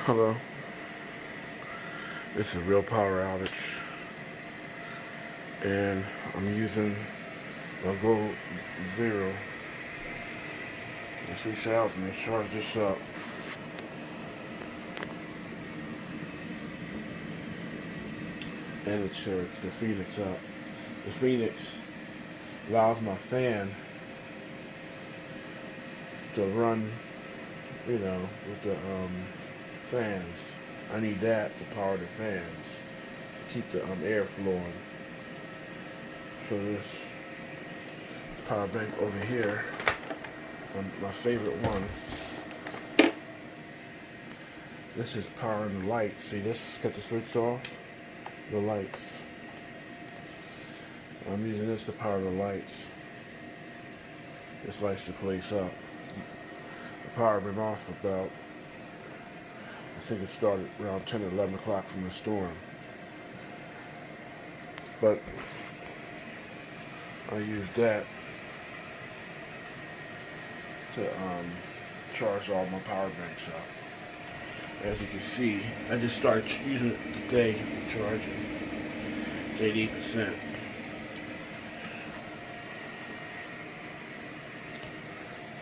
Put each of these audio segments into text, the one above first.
Hello, this is a real power outage, and I'm using my Go Zero. It's 3000. Let's charge this up. And it charged the Phoenix up. The Phoenix allows my fan to run, with the fans. I need that to power the fans, to keep the air flowing. So this power bank over here, my favorite one. This is powering the lights. See, this got the switch off. The lights. I'm using this to power the lights. This lights the place up. The power been off about, I think it started around 10 or 11 o'clock from the storm. But I use that to charge all my power banks up. As you can see, I just started using it today, charging. It's 88%.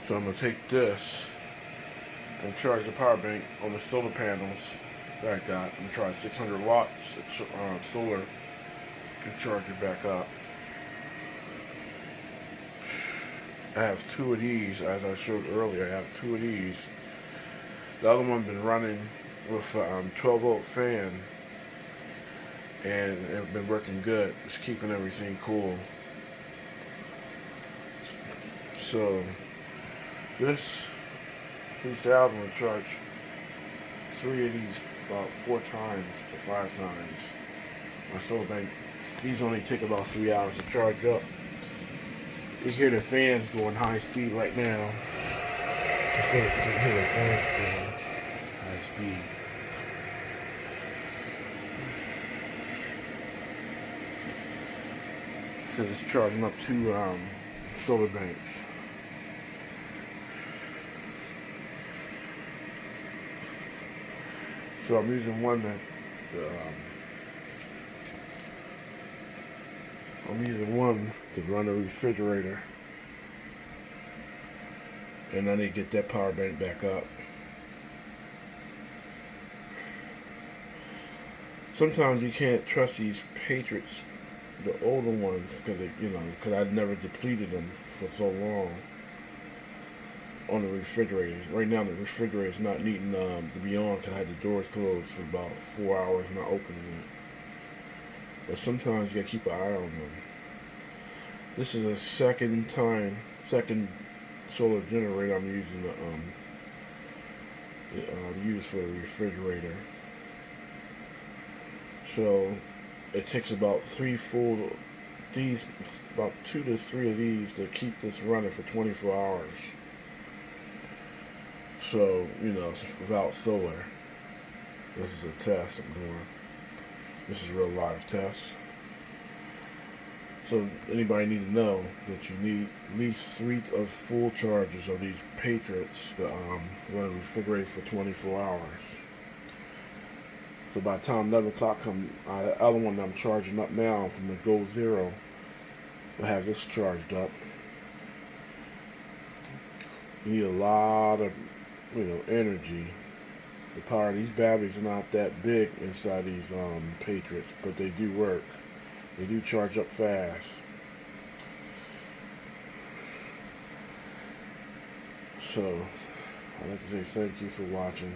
So I'm going to take this and charge the power bank on the solar panels that I got. I'm going to try 600 watts solar to charge it back up. I have two of these, as I showed earlier. I have two of these. The other one been running with a 12-volt fan, and it's been working good. It's keeping everything cool. So this 3000 will charge three of these about 4 times to 5 times. My solar bank, these only take about 3 hours to charge up. You hear the fans going high speed right now. You can hear the fans going high speed. Because it's charging up 2 solar banks. So I'm using one to run a refrigerator, and I need to get that power bank back up. Sometimes you can't trust these Patriots, the older ones, because I've never depleted them for so long on the refrigerators. Right now the refrigerator is not needing to be on because I had the doors closed for about 4 hours, not opening it. But sometimes you gotta keep an eye on them. This is a second solar generator I'm using to use for the refrigerator. So it takes about 2 to 3 of these to keep this running for 24 hours. So, it's without solar. This is a test I'm doing. This is a real live test. So anybody need to know that you need at least 3 of full charges of these Patriots to run a refrigerator for 24 hours. So by the time 11 o'clock comes, the other one that I'm charging up now from the Go Zero will have this charged up. You need a lot of energy. The power of these batteries are not that big inside these Patriots, but they do work. They do charge up fast. So I'd like to say thank you for watching.